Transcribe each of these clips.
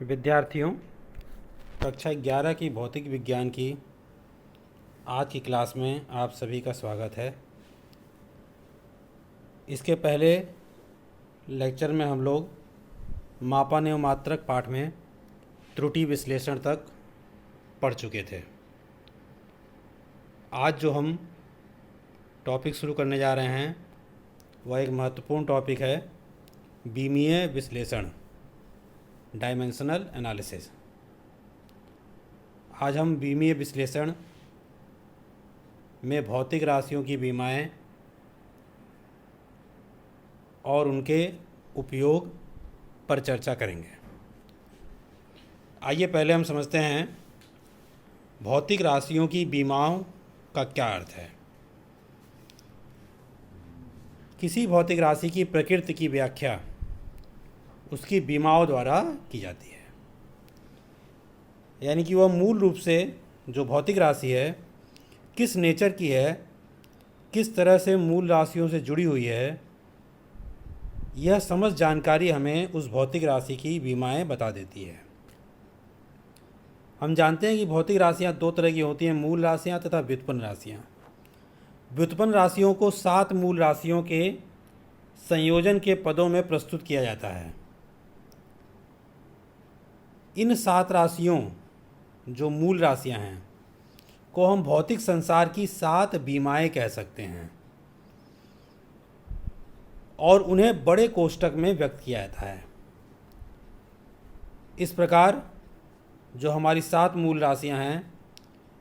विद्यार्थियों, कक्षा 11 की भौतिक विज्ञान की आज की क्लास में आप सभी का स्वागत है। इसके पहले लेक्चर में हम लोग मापन एवं मात्रक पाठ में त्रुटि विश्लेषण तक पढ़ चुके थे। आज जो हम टॉपिक शुरू करने जा रहे हैं वह एक महत्वपूर्ण टॉपिक है, बीमीय विश्लेषण, डायमेंशनल एनालिसिस। आज हम बीमीय विश्लेषण में भौतिक राशियों की बीमाएं और उनके उपयोग पर चर्चा करेंगे। आइए पहले हम समझते हैं भौतिक राशियों की बीमाओं का क्या अर्थ है। किसी भौतिक राशि की प्रकृति की व्याख्या उसकी बीमाओं द्वारा की जाती है, यानी कि वह मूल रूप से जो भौतिक राशि है किस नेचर की है, किस तरह से मूल राशियों से जुड़ी हुई है, यह समस्त जानकारी हमें उस भौतिक राशि की बीमाएं बता देती है। हम जानते हैं कि भौतिक राशियां दो तरह की होती हैं, मूल राशियां तथा व्युत्पन्न राशियां। व्युत्पन्न राशियों को 7 मूल राशियों के संयोजन के पदों में प्रस्तुत किया जाता है। इन 7 राशियों जो मूल राशियां हैं को हम भौतिक संसार की 7 बीमाएं कह सकते हैं और उन्हें बड़े कोष्ठक में व्यक्त किया जाता है। इस प्रकार जो हमारी 7 मूल राशियां हैं,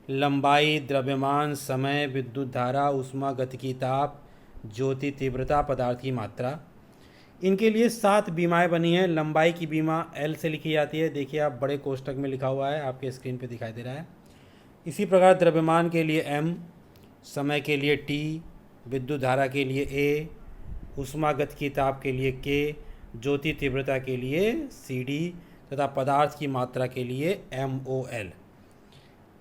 लंबाई, द्रव्यमान, समय, विद्युत धारा, ऊष्मा, गतिकी ताप, ज्योति तीव्रता, पदार्थ की मात्रा, इनके लिए 7 बीमाएं बनी हैं। लंबाई की बीमा L से लिखी जाती है, देखिए आप बड़े कोष्ठक में लिखा हुआ है, आपके स्क्रीन पे दिखाई दे रहा है। इसी प्रकार द्रव्यमान के लिए M, समय के लिए T, विद्युत धारा के लिए A, ऊष्मा गतिकी ताप के लिए K, ज्योति तीव्रता के लिए CD तथा पदार्थ की मात्रा के लिए MOL।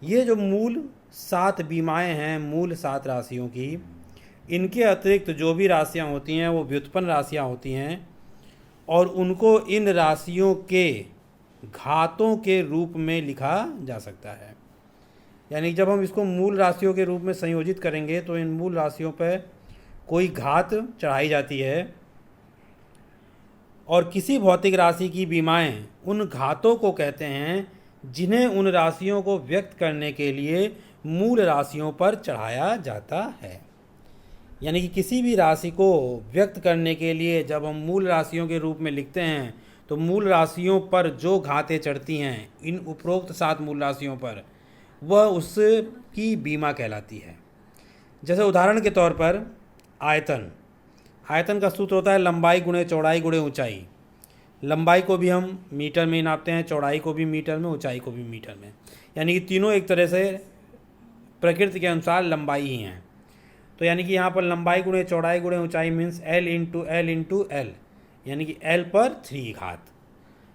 ये जो मूल 7 बीमाएं हैं मूल 7 राशियों की, इनके अतिरिक्त जो भी राशियां होती हैं वो व्युत्पन्न राशियां होती हैं और उनको इन राशियों के घातों के रूप में लिखा जा सकता है। यानी जब हम इसको मूल राशियों के रूप में संयोजित करेंगे तो इन मूल राशियों पर कोई घात चढ़ाई जाती है और किसी भौतिक राशि की बीमाएं उन घातों को कहते हैं जिन्हें उन राशियों को व्यक्त करने के लिए मूल राशियों पर चढ़ाया जाता है। यानी कि किसी भी राशि को व्यक्त करने के लिए जब हम मूल राशियों के रूप में लिखते हैं तो मूल राशियों पर जो घातें चढ़ती हैं इन उपरोक्त 7 मूल राशियों पर, वह उसकी बीमा कहलाती है। जैसे उदाहरण के तौर पर आयतन का सूत्र होता है लंबाई गुणे चौड़ाई गुणे ऊंचाई। लंबाई को भी हम मीटर में नापते हैं, चौड़ाई को भी मीटर में, ऊंचाई को भी मीटर में, यानी कि तीनों एक तरह से प्रकृति के अनुसार लंबाई ही हैं। तो यानी कि यहाँ पर लंबाई गुणे चौड़ाई गुणे ऊंचाई मीन्स L इंटू L, यानी कि L पर 3 घात।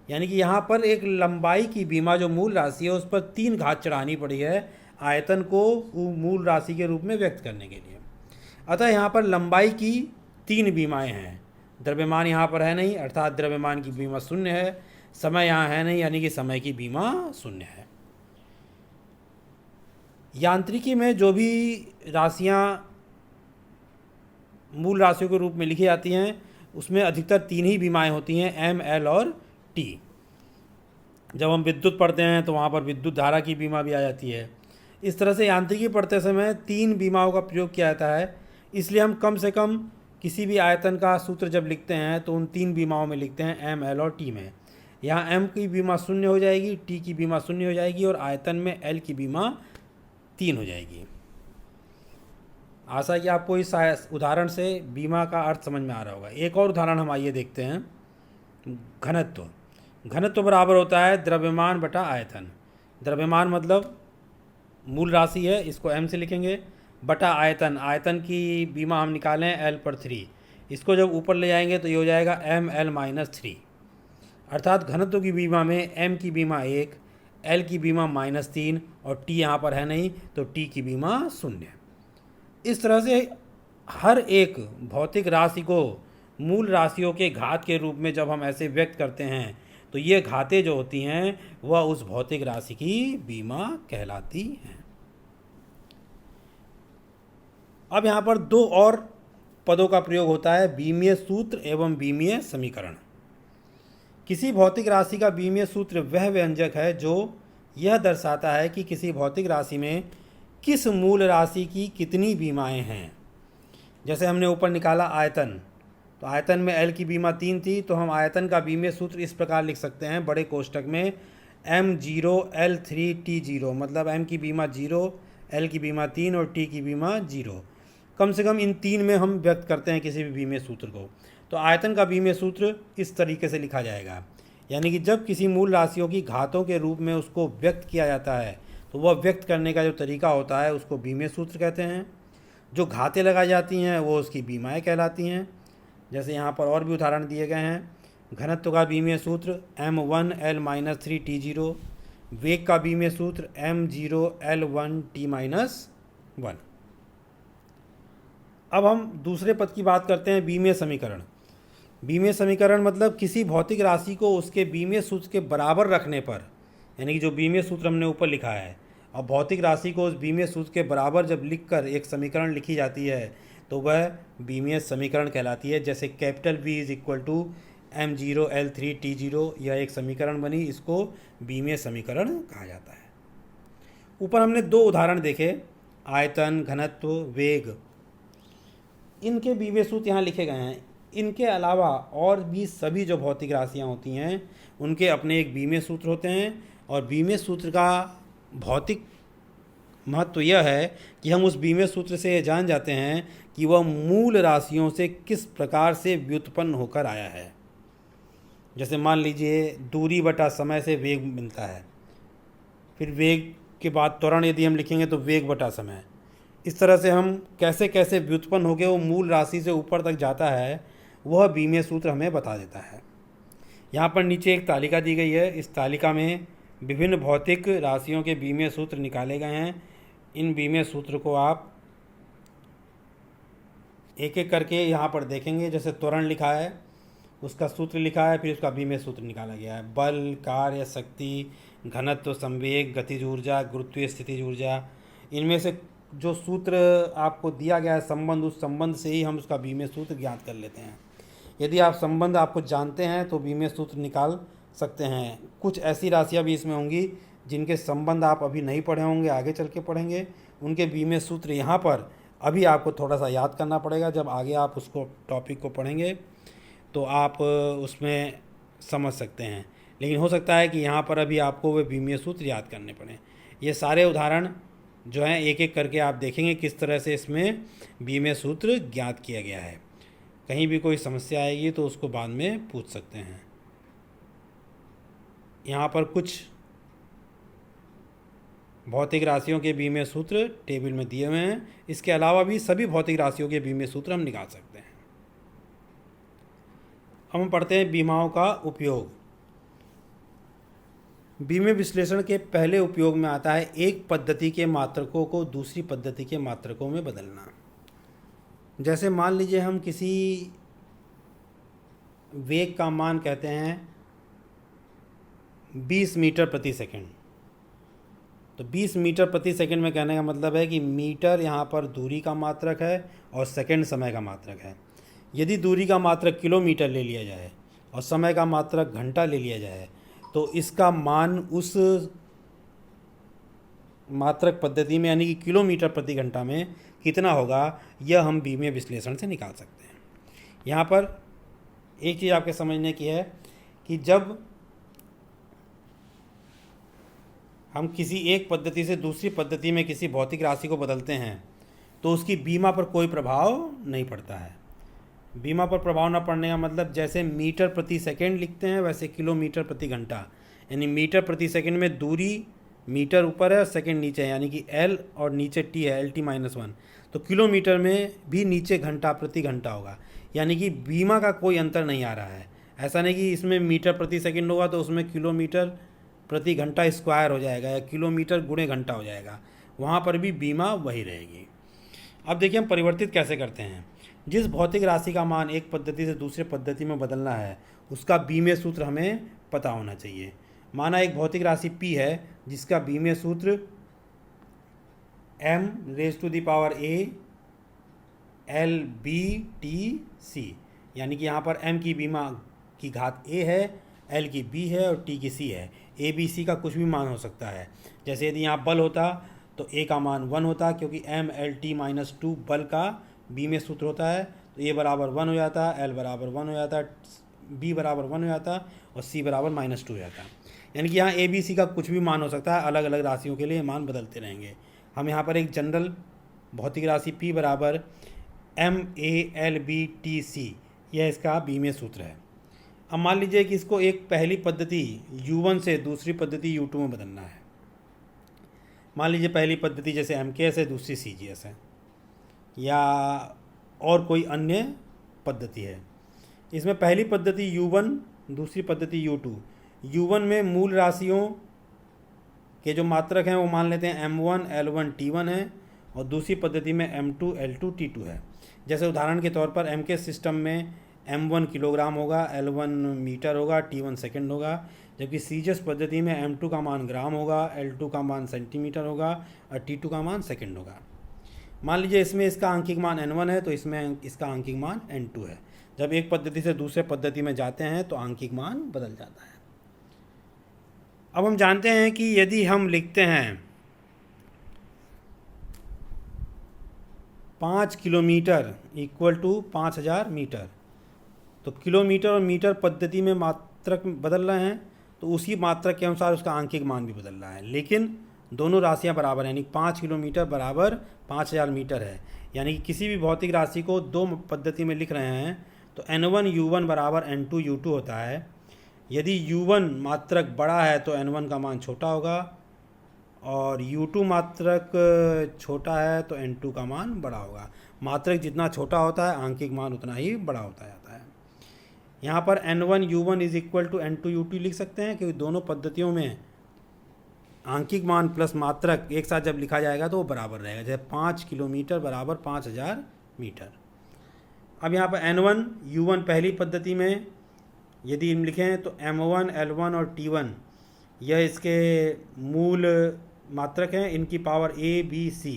यानी कि यहाँ पर एक लंबाई की बीमा जो मूल राशि है उस पर 3 घात चढ़ानी पड़ी है आयतन को मूल राशि के रूप में व्यक्त करने के लिए। अतः यहाँ पर लंबाई की 3 बीमाएं हैं। द्रव्यमान यहाँ पर है नहीं, अर्थात द्रव्यमान की बीमा 0 है। समय यहाँ है नहीं, यानी कि समय की बीमा 0 है। यांत्रिकी में जो भी राशियाँ मूल राशियों के रूप में लिखी जाती हैं उसमें अधिकतर 3 ही बीमाएं होती हैं, M, L और T। जब हम विद्युत पढ़ते हैं तो वहाँ पर विद्युत धारा की बीमा भी आ जाती है। इस तरह से यांत्रिकी पढ़ते समय 3 बीमाओं का प्रयोग किया जाता है। इसलिए हम कम से कम किसी भी आयतन का सूत्र जब लिखते हैं तो उन 3 बीमाओं में लिखते हैं, M, L और T में। यहाँ M की बीमा 0 हो जाएगी, T की बीमा 0 हो जाएगी और आयतन में L की बीमा 3 हो जाएगी। आशा है कि आपको इस उदाहरण से बीमा का अर्थ समझ में आ रहा होगा। एक और उदाहरण हम आइए देखते हैं। घनत्व बराबर होता है द्रव्यमान बटा आयतन। द्रव्यमान मतलब मूल राशि है, इसको M से लिखेंगे, बटा आयतन। आयतन की बीमा हम निकालें L पर 3, इसको जब ऊपर ले जाएंगे तो ये हो जाएगा ML-3। अर्थात घनत्व की बीमा में M की बीमा 1, L की बीमा -3 और T यहाँ पर है नहीं तो T की बीमा 0। इस तरह से हर एक भौतिक राशि को मूल राशियों के घात के रूप में जब हम ऐसे व्यक्त करते हैं तो ये घातें जो होती हैं वह उस भौतिक राशि की बीमा कहलाती हैं। अब यहाँ पर दो और पदों का प्रयोग होता है, बीमीय सूत्र एवं बीमीय समीकरण। किसी भौतिक राशि का बीमीय सूत्र वह व्यंजक है जो यह दर्शाता है कि किसी भौतिक राशि में किस मूल राशि की कितनी बीमाएं हैं। जैसे हमने ऊपर निकाला आयतन, तो आयतन में L की बीमा 3 थी, तो हम आयतन का बीमीय सूत्र इस प्रकार लिख सकते हैं बड़े कोष्टक में m0 L3 T0, मतलब m की बीमा 0, L की बीमा 3 और T की बीमा 0। कम से कम इन 3 में हम व्यक्त करते हैं किसी भी बीमीय सूत्र को। तो आयतन का बीमीय सूत्र इस तरीके से लिखा जाएगा, यानी कि जब किसी मूल राशियों की घातों के रूप में उसको व्यक्त किया जाता है तो वह व्यक्त करने का जो तरीका होता है उसको बीमीय सूत्र कहते हैं। जो घातें लगाई जाती हैं वो उसकी बीमाएँ कहलाती हैं। जैसे यहाँ पर और भी उदाहरण दिए गए हैं। घनत्व का बीमीय सूत्र m1L-3T0, वेग का बीमीय सूत्र m0L1T-1। अब हम दूसरे पद की बात करते हैं, बीमीय समीकरण। बीमीय समीकरण मतलब किसी भौतिक राशि को उसके बीमीय सूत्र के बराबर रखने पर, यानी कि जो बीमीय सूत्र हमने ऊपर लिखा है, और भौतिक राशि को उस बीमीय सूत्र के बराबर जब लिखकर एक समीकरण लिखी जाती है तो वह बीमीय समीकरण कहलाती है। जैसे capital V is equal to m0L3T0, यह एक समीकरण बनी, इसको बीमीय समीकरण कहा जाता है। ऊपर हमने दो उदाहरण देखे, आयतन, घनत्व, वेग, इनके बीमीय सूत्र यहाँ लिखे गए हैं। इनके अलावा और भी सभी जो भौतिक राशियाँ होती हैं उनके अपने एक बीमीय सूत्र होते हैं, और बीमीय सूत्र का भौतिक महत्व यह है कि हम उस बीमीय सूत्र से जान जाते हैं कि वह मूल राशियों से किस प्रकार से व्युत्पन्न होकर आया है। जैसे मान लीजिए दूरी बटा समय से वेग मिलता है, फिर वेग के बाद त्वरण यदि हम लिखेंगे तो वेग बटा समय। इस तरह से हम कैसे कैसे व्युत्पन्न होकर वो मूल राशि से ऊपर तक जाता है वह बीमीय सूत्र हमें बता देता है। यहाँ पर नीचे एक तालिका दी गई है, इस तालिका में विभिन्न भौतिक राशियों के बीमीय सूत्र निकाले गए हैं। इन बीमीय सूत्र को आप एक एक करके यहाँ पर देखेंगे। जैसे त्वरण लिखा है, उसका सूत्र लिखा है, फिर उसका बीमीय सूत्र निकाला गया है। बल, कार्य, शक्ति, घनत्व, संवेग, गतिज ऊर्जा, गुरुत्वीय स्थितिज ऊर्जा, इनमें से जो सूत्र आपको दिया गया है संबंध, उस संबंध से ही हम उसका बीमीय सूत्र ज्ञात कर लेते हैं। यदि आप संबंध आपको जानते हैं तो बीमीय सूत्र निकाल सकते हैं। कुछ ऐसी राशियाँ भी इसमें होंगी जिनके संबंध आप अभी नहीं पढ़े होंगे, आगे चल के पढ़ेंगे। उनके बीमीय सूत्र यहाँ पर अभी आपको थोड़ा सा याद करना पड़ेगा, जब आगे आप उसको टॉपिक को पढ़ेंगे तो आप उसमें समझ सकते हैं। लेकिन हो सकता है कि यहाँ पर अभी आपको वे बीमीय सूत्र याद करने पड़ें। ये सारे उदाहरण जो हैं एक एक करके आप देखेंगे किस तरह से इसमें बीमीय सूत्र ज्ञात किया गया है। कहीं भी कोई समस्या आएगी तो उसको बाद में पूछ सकते हैं। यहाँ पर कुछ भौतिक राशियों के बीमीय सूत्र टेबल में दिए हुए हैं। इसके अलावा भी सभी भौतिक राशियों के बीमीय सूत्र हम निकाल सकते हैं। अब हम पढ़ते हैं बीमाओं का उपयोग। बीमीय विश्लेषण के पहले उपयोग में आता है एक पद्धति के मात्रकों को दूसरी पद्धति के मात्रकों में बदलना। जैसे मान लीजिए हम किसी वेग का मान कहते हैं 20 मीटर प्रति सेकंड। तो 20 मीटर प्रति सेकंड में कहने का मतलब है कि मीटर यहाँ पर दूरी का मात्रक है और सेकंड समय का मात्रक है। यदि दूरी का मात्रक किलोमीटर ले लिया जाए और समय का मात्रक घंटा ले लिया जाए तो इसका मान उस मात्रक पद्धति में यानी कि किलोमीटर प्रति घंटा में कितना होगा, यह हम बीमीय विश्लेषण से निकाल सकते हैं। यहाँ पर एक चीज़ आपके समझने की है कि जब हम किसी एक पद्धति से दूसरी पद्धति में किसी भौतिक राशि को बदलते हैं तो उसकी बीमा पर कोई प्रभाव नहीं पड़ता है। बीमा पर प्रभाव न पड़ने का मतलब जैसे मीटर प्रति सेकंड लिखते हैं वैसे किलोमीटर प्रति घंटा, यानी मीटर प्रति सेकंड में दूरी मीटर ऊपर है और सेकंड नीचे है, यानी कि L और नीचे T है, LT-1। तो किलोमीटर में भी नीचे घंटा प्रति घंटा होगा, यानी कि बीमा का कोई अंतर नहीं आ रहा है। ऐसा नहीं कि इसमें मीटर प्रति सेकंड होगा तो उसमें किलोमीटर प्रति घंटा स्क्वायर हो जाएगा या किलोमीटर गुणे घंटा हो जाएगा, वहाँ पर भी बीमा वही रहेगी। अब देखिए हम परिवर्तित कैसे करते हैं। जिस भौतिक राशि का मान एक पद्धति से दूसरे पद्धति में बदलना है उसका बीमीय सूत्र हमें पता होना चाहिए। माना एक भौतिक राशि P है जिसका बीमीय सूत्र m⁴ LBTC, यानी कि यहाँ पर m की बीमा की घात a है, l की b है और t की c है। a b c का कुछ भी मान हो सकता है। जैसे यदि यहाँ बल होता तो a का मान 1 होता, क्योंकि m_L_T-2 बल का b में सूत्र होता है, तो a बराबर 1 हो जाता, l बराबर 1 हो जाता, b बराबर 1 हो जाता और c बराबर -2 हो जाता। यानी कि यहाँ a b c का कुछ भी मान हो सकता है, अलग अलग राशियों के लिए मान बदलते रहेंगे। हम यहाँ पर एक जनरल भौतिक राशि P बराबर MALBTC, यह इसका बीमीय सूत्र है। अब मान लीजिए कि इसको एक पहली पद्धति U1 से दूसरी पद्धति U2 में बदलना है। मान लीजिए पहली पद्धति जैसे MKS है, दूसरी CGS है, या और कोई अन्य पद्धति है। इसमें पहली पद्धति U1, दूसरी पद्धति U2। U1 में मूल राशियों के जो मात्रक हैं वो मान लेते हैं m1 l1 t1 है, और दूसरी पद्धति में m2 l2 t2 है। जैसे उदाहरण के तौर पर MKS सिस्टम में m1 किलोग्राम होगा, l1 मीटर होगा, t1 सेकंड होगा, जबकि CGS पद्धति में m2 का मान ग्राम होगा, l2 का मान सेंटीमीटर होगा और t2 का मान सेकंड होगा। मान लीजिए इसमें इसका आंकिक मान n1 है तो इसमें इसका आंकिक मान n2 है। जब एक पद्धति से दूसरे पद्धति में जाते हैं तो आंकिक मान बदल जाता है। अब हम जानते हैं कि यदि हम लिखते हैं 5 किलोमीटर इक्वल टू 5000 मीटर, तो किलोमीटर और मीटर पद्धति में मात्रक बदल रहे हैं, तो उसी मात्रक के अनुसार उसका आंकिक मान भी बदल रहा है, लेकिन दोनों राशियां बराबर हैं। यानी 5 किलोमीटर बराबर 5000 मीटर है। यानी कि किसी भी भौतिक राशि को दो पद्धति में लिख रहे हैं तो n1 u1 बराबर n2 u2 होता है। यदि u1 मात्रक बड़ा है तो n1 का मान छोटा होगा, और u2 मात्रक छोटा है तो n2 का मान बड़ा होगा। मात्रक जितना छोटा होता है आंकिक मान उतना ही बड़ा होता जाता है। यहाँ पर n1 u1 is equal to n2 u2 लिख सकते हैं, क्योंकि दोनों पद्धतियों में आंकिक मान प्लस मात्रक एक साथ जब लिखा जाएगा तो वो बराबर रहेगा। जैसे 5 किलोमीटर बराबर 5000 मीटर। अब यहाँ पर n1 u1 पहली पद्धति में यदि हम लिखें तो m1 l1 और t1 यह इसके मूल मात्रक हैं, इनकी पावर a b c,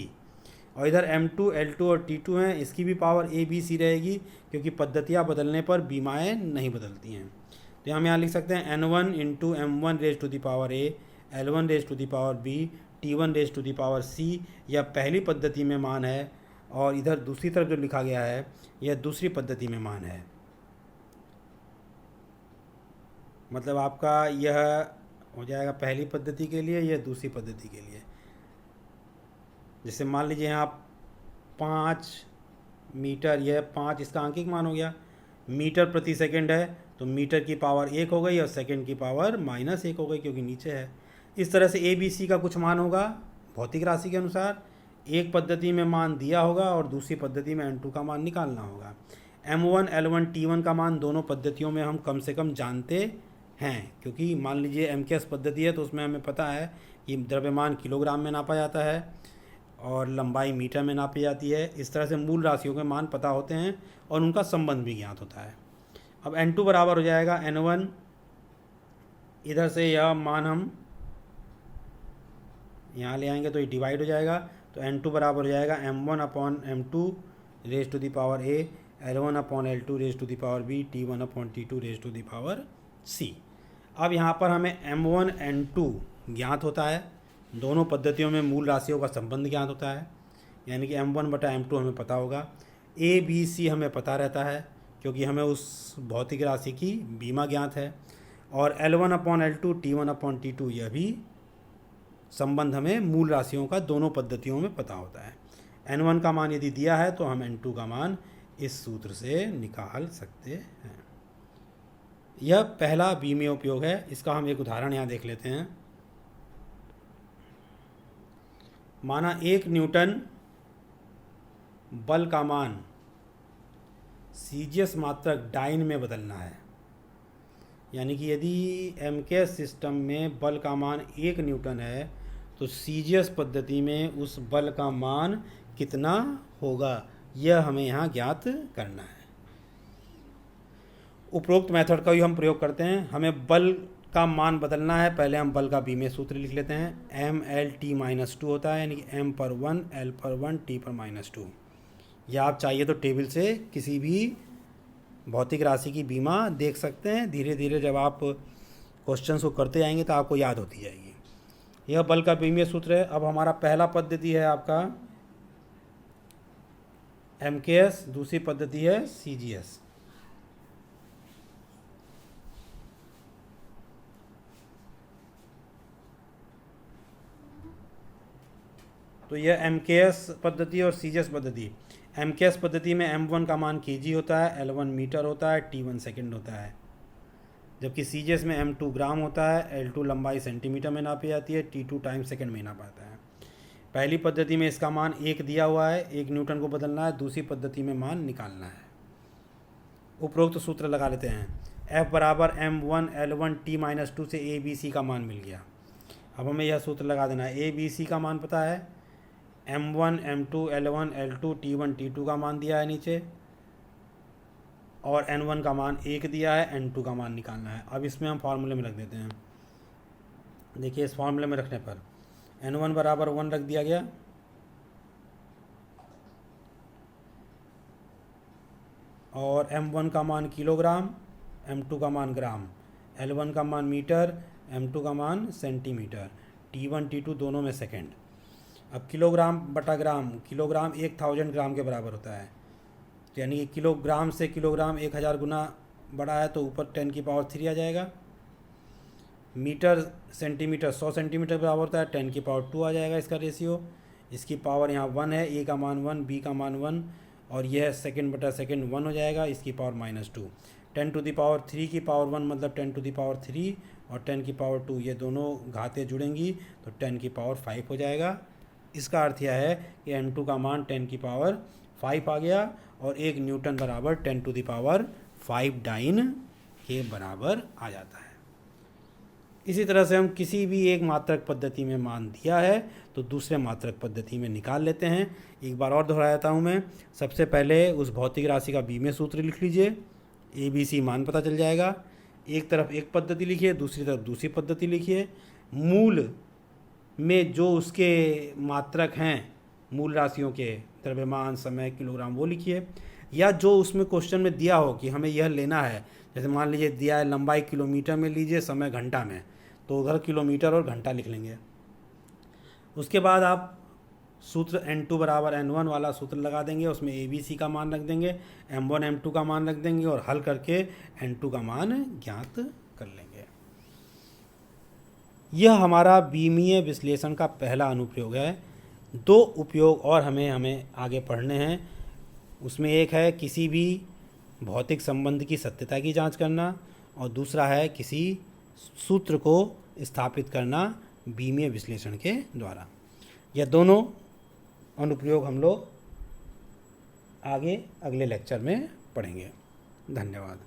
और इधर m2 l2 और t2 हैं, इसकी भी पावर a b c रहेगी, क्योंकि पद्धतियाँ बदलने पर बीमाएँ नहीं बदलती हैं। तो हम यहाँ लिख सकते हैं n1 into m1 raise to the power a, l1 raise to the power b, t1 raise to the power c। यह पहली पद्धति में मान है, और इधर दूसरी तरफ जो लिखा गया है यह दूसरी पद्धति में मान है। मतलब आपका यह हो जाएगा पहली पद्धति के लिए, यह दूसरी पद्धति के लिए। जैसे मान लीजिए यहाँ 5 मीटर, यह 5 इसका आंकिक मान हो गया। मीटर प्रति सेकंड है तो मीटर की पावर 1 हो गई और सेकंड की पावर -1 हो गई, क्योंकि नीचे है। इस तरह से a b c का कुछ मान होगा भौतिक राशि के अनुसार। एक पद्धति में मान दिया होगा और दूसरी पद्धति में n2 का मान निकालना होगा। m1 l1 t1 का मान दोनों पद्धतियों में हम कम से कम जानते हैं, क्योंकि मान लीजिए MKS पद्धति है तो उसमें हमें पता है कि द्रव्यमान किलोग्राम में नापा जाता है और लंबाई मीटर में नापी जाती है। इस तरह से मूल राशियों के मान पता होते हैं और उनका संबंध भी ज्ञात होता है। अब n2 बराबर हो जाएगा n1, इधर से यह मान हम यहाँ ले आएंगे तो ये डिवाइड हो जाएगा, तो n2 बराबर हो जाएगा m1 upon m2 raise to the power a, l1 upon l2 raise to the power b, t1 upon t2 raise to the power c। अब यहाँ पर हमें m1 n2 ज्ञात होता है, दोनों पद्धतियों में मूल राशियों का संबंध ज्ञात होता है, यानी कि m1 बटा m2 हमें पता होगा। a b c हमें पता रहता है क्योंकि हमें उस भौतिक राशि की बीमा ज्ञात है, और l1 upon l2 t1 upon t2 यह भी संबंध हमें मूल राशियों का दोनों पद्धतियों में पता होता है। n1 का मान यदि दिया है तो हम n2 का मान इस सूत्र से निकाल सकते हैं। यह पहला बीमीय उपयोग है। इसका हम एक उदाहरण यहाँ देख लेते हैं। माना 1 न्यूटन बल का मान CGS मात्रक डाइन में बदलना है। यानी कि यदि MKS सिस्टम में बल का मान 1 न्यूटन है तो CGS पद्धति में उस बल का मान कितना होगा, यह हमें यहाँ ज्ञात करना है। उपरोक्त मेथड का भी हम प्रयोग करते हैं। हमें बल का मान बदलना है, पहले हम बल का बीमीय सूत्र लिख लेते हैं। mL/t-2 होता है, यानी कि m/1 L/1 t/-2। या आप चाहिए तो टेबल से किसी भी भौतिक राशि की बीमा देख सकते हैं। धीरे धीरे जब आप क्वेश्चंस को करते जाएंगे तो आपको याद होती जाएगी। यह बल का बीमीय सूत्र है। अब हमारा पहला पद्धति है आपका MKS, दूसरी पद्धति है CGS। तो यह MKS पद्धति और CGS पद्धति। MKS पद्धति में M1 का मान kg होता है, L1 मीटर होता है, T1 सेकंड होता है, जबकि CGS में M2 ग्राम होता है, L2 लंबाई सेंटीमीटर में नापी जाती है, T2 टाइम सेकंड में नापा जाता है। पहली पद्धति में इसका मान 1 दिया हुआ है, 1 न्यूटन को बदलना है। दूसरी पद्धति में मान निकालना है। उपरोक्त सूत्र लगा लेते हैं। F बराबर m1 L1 t-2 से ABC का मान मिल गया। अब हमें यह सूत्र लगा देना है। ABC का मान पता है, m1 m2 L1 L2 t1 t2 का मान दिया है नीचे, और n1 का मान 1 दिया है, n2 का मान निकालना है। अब इसमें हम फार्मूले में रख देते हैं। देखिए, इस फार्मूले में रखने पर n1 बराबर 1 रख दिया गया, और m1 का मान किलोग्राम, m2 का मान ग्राम, L1 का मान मीटर, m2 का मान सेंटीमीटर, T1 T2 दोनों में सेकंड। अब किलोग्राम बटा ग्राम, किलोग्राम 1000 ग्राम के बराबर होता है, यानी कि किलोग्राम से किलोग्राम 1000 गुना बड़ा है तो ऊपर 10⁻³ आ जाएगा। मीटर सेंटीमीटर 100 सेंटीमीटर के बराबर होता है, 10⁻² आ जाएगा इसका रेशियो। इसकी पावर यहाँ 1 है, A का मान 1, B का मान 1, और यह सेकंड बटा सेकंड 1 हो जाएगा। इसकी पावर -2। 10⁻³ की पावर 1 मतलब 10⁻³ और 10⁻², ये दोनों घातें जुड़ेंगी तो 10⁻5 हो जाएगा। इसका अर्थ यह है कि n2 का मान 10⁻5 आ गया, और 1 न्यूटन बराबर 10⁵ डाइन के बराबर आ जाता है। इसी तरह से हम किसी भी एक मात्रक पद्धति में मान दिया है तो दूसरे मात्रक पद्धति में निकाल लेते हैं। एक बार और दोहरा देता हूँ मैं। सबसे पहले उस भौतिक राशि का बीमीय सूत्र लिख लीजिए, ABC मान पता चल जाएगा। एक तरफ एक पद्धति लिखिए, दूसरी तरफ दूसरी पद्धति लिखिए। मूल में जो उसके मात्रक हैं, मूल राशियों के, द्रव्यमान, समय, किलोग्राम, वो लिखिए। या जो उसमें क्वेश्चन में दिया हो कि हमें यह लेना है, जैसे मान लीजिए दिया है लंबाई किलोमीटर में लीजिए, समय घंटा में, तो उधर किलोमीटर और घंटा लिख लेंगे। उसके बाद आप सूत्र n2 बराबर n1 वाला सूत्र लगा देंगे, उसमें ABC का मान रख देंगे, m1 m2 का मान रख देंगे, और हल करके n2 का मान ज्ञात कर लेंगे। यह हमारा बीमीय विश्लेषण का पहला अनुप्रयोग है। 2 उपयोग और हमें आगे पढ़ने हैं। उसमें एक है किसी भी भौतिक संबंध की सत्यता की जांच करना, और दूसरा है किसी सूत्र को स्थापित करना बीमीय विश्लेषण के द्वारा। यह दोनों अनुप्रयोग हम लोग आगे अगले लेक्चर में पढ़ेंगे। धन्यवाद।